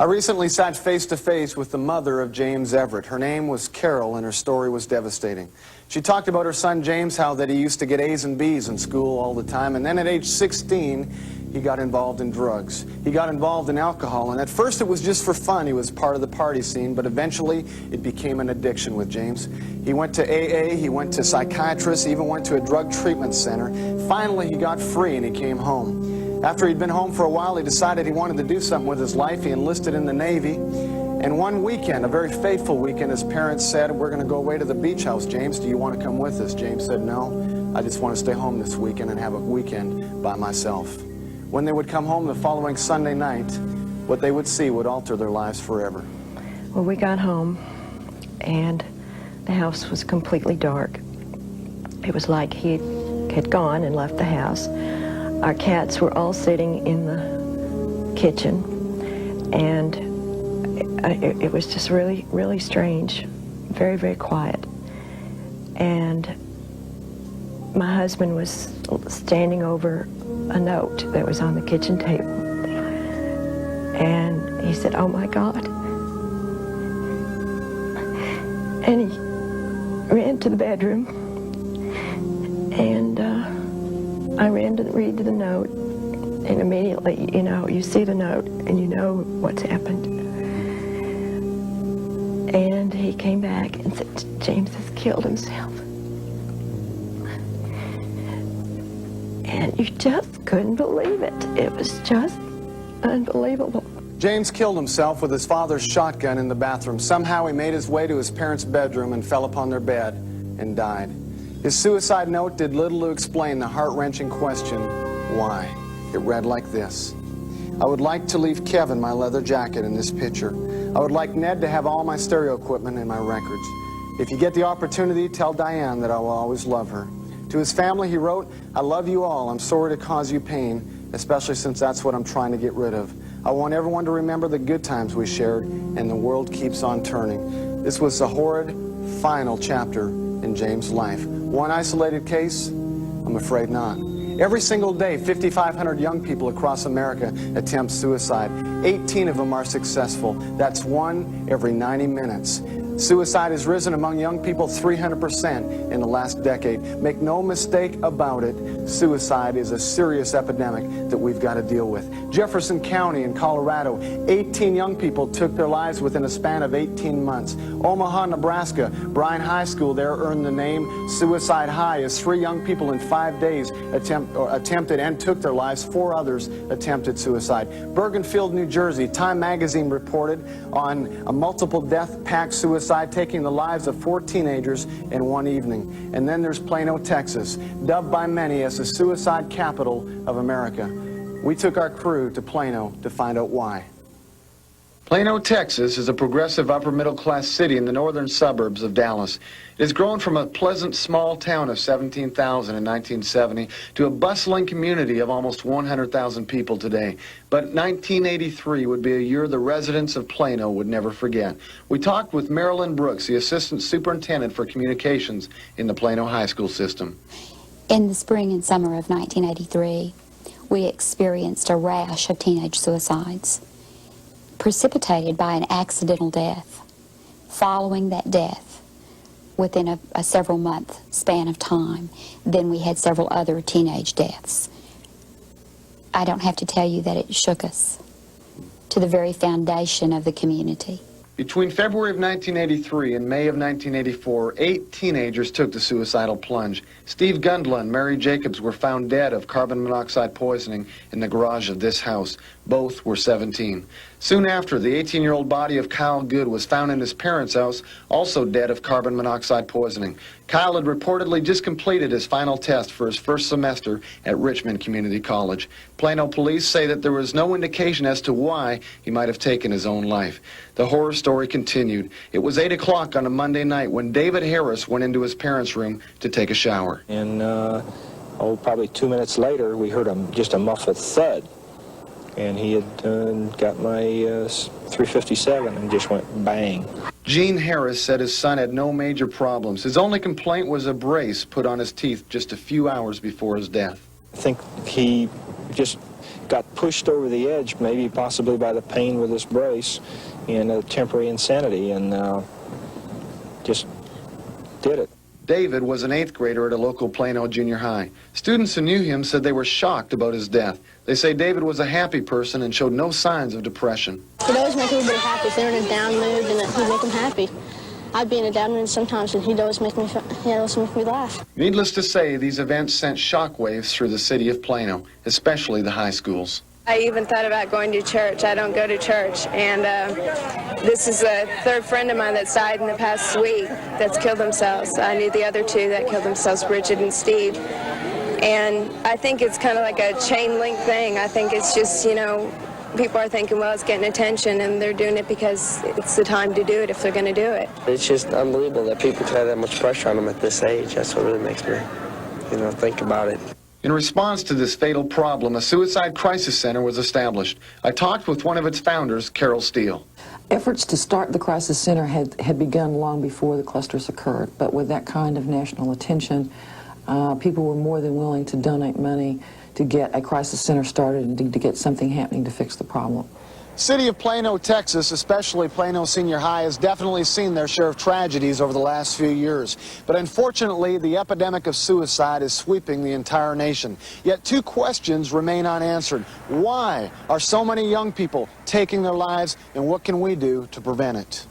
I recently sat face to face with the mother of James Everett. Her name was Carol, and her story was devastating. She talked about her son James, how that he used to get A's and B's in school all the time, and then at age 16, he got involved in drugs. He got involved in alcohol, and at first it was just for fun. He was part of the party scene, but eventually it became an addiction with James. He went to AA, he went to psychiatrists, he even went to a drug treatment center. Finally, he got free and he came home. After he'd been home for a while, he decided he wanted to do something with his life. He enlisted in the Navy. And one weekend, a very faithful weekend, his parents said, "We're going to go away to the beach house, James. Do you want to come with us?" James said, "No, I just want to stay home this weekend and have a weekend by myself." When they would come home the following Sunday night, what they would see would alter their lives forever. Well, we got home, and the house was completely dark. It was like he had gone and left the house. Our cats were all sitting in the kitchen, and it was just really, really strange, very, very quiet. And my husband was standing over a note that was on the kitchen table, and he said, "Oh my God." And he ran to the bedroom, and I ran to read the note, and immediately, you know, you see the note and you know what's happened. And he came back and said, "James has killed himself." And you just couldn't believe it. It was just unbelievable. James killed himself with his father's shotgun in the bathroom. Somehow he made his way to his parents' bedroom and fell upon their bed and died. His suicide note did little to explain the heart-wrenching question, why? It read like this: "I would like to leave Kevin my leather jacket in this picture. I would like Ned to have all my stereo equipment and my records. If you get the opportunity, tell Diane that I will always love her." To his family, he wrote, "I love you all. I'm sorry to cause you pain, especially since that's what I'm trying to get rid of. I want everyone to remember the good times we shared, and the world keeps on turning." This was the horrid, final chapter in James' life. One isolated case? I'm afraid not. Every single day, 5,500 young people across America attempt suicide. 18 of them are successful. That's one every 90 minutes. Suicide has risen among young people 300% in the last decade. Make no mistake about it, suicide is a serious epidemic that we've got to deal with. Jefferson County in Colorado, 18 young people took their lives within a span of 18 months. Omaha, Nebraska, Bryan High School there earned the name Suicide High as 3 young people in 5 days attempted and took their lives. 4 others attempted suicide. Bergenfield, New Jersey, Time magazine reported on a multiple death pact suicide taking the lives of 4 teenagers in one evening. And then there's Plano, Texas, dubbed by many as the suicide capital of America. We took our crew to Plano to find out why. Plano, Texas is a progressive upper-middle-class city in the northern suburbs of Dallas. It has grown from a pleasant small town of 17,000 in 1970 to a bustling community of almost 100,000 people today. But 1983 would be a year the residents of Plano would never forget. We talked with Marilyn Brooks, the assistant superintendent for communications in the Plano high school system. In the spring and summer of 1983, we experienced a rash of teenage suicides, precipitated by an accidental death. Following that death, within a several-month span of time, then we had several other teenage deaths. I don't have to tell you that it shook us to the very foundation of the community. Between February of 1983 and May of 1984, 8 teenagers took the suicidal plunge. Steve Gundla and Mary Jacobs were found dead of carbon monoxide poisoning in the garage of this house. Both were 17. Soon after, the 18-year-old body of Kyle Good was found in his parents' house, also dead of carbon monoxide poisoning. Kyle had reportedly just completed his final test for his first semester at Richmond Community College. Plano police say that there was no indication as to why he might have taken his own life. The horror story continued. It was 8 o'clock on a Monday night when David Harris went into his parents' room to take a shower. And probably 2 minutes later, we heard just a muffled thud. And he had got my 357 and just went bang. Gene Harris said his son had no major problems. His only complaint was a brace put on his teeth just a few hours before his death. I think he just got pushed over the edge, maybe possibly by the pain with this brace and a temporary insanity, and just did it. David was an 8th grader at a local Plano junior high. Students who knew him said they were shocked about his death. They say David was a happy person and showed no signs of depression. He'd always make everybody happy. If they were in a down mood, then he'd make them happy. I'd be in a down mood sometimes, and he'd always make me laugh. Needless to say, these events sent shockwaves through the city of Plano, especially the high schools. I even thought about going to church. I don't go to church, and this is the 3rd friend of mine that's died in the past week that's killed themselves. I knew the other 2 that killed themselves, Bridget and Steve. And I think it's kind of like a chain link thing. I think it's just, you know, people are thinking, well, it's getting attention, and they're doing it because it's the time to do it if they're going to do it. It's just unbelievable that people could have that much pressure on them at this age. That's what really makes me, you know, think about it. In response to this fatal problem, a suicide crisis center was established. I talked with one of its founders, Carol Steele. Efforts to start the crisis center had begun long before the clusters occurred, but with that kind of national attention, people were more than willing to donate money to get a crisis center started and to get something happening to fix the problem. City of Plano, Texas, especially Plano Senior High, has definitely seen their share of tragedies over the last few years. But unfortunately, the epidemic of suicide is sweeping the entire nation. Yet 2 questions remain unanswered. Why are so many young people taking their lives, and what can we do to prevent it?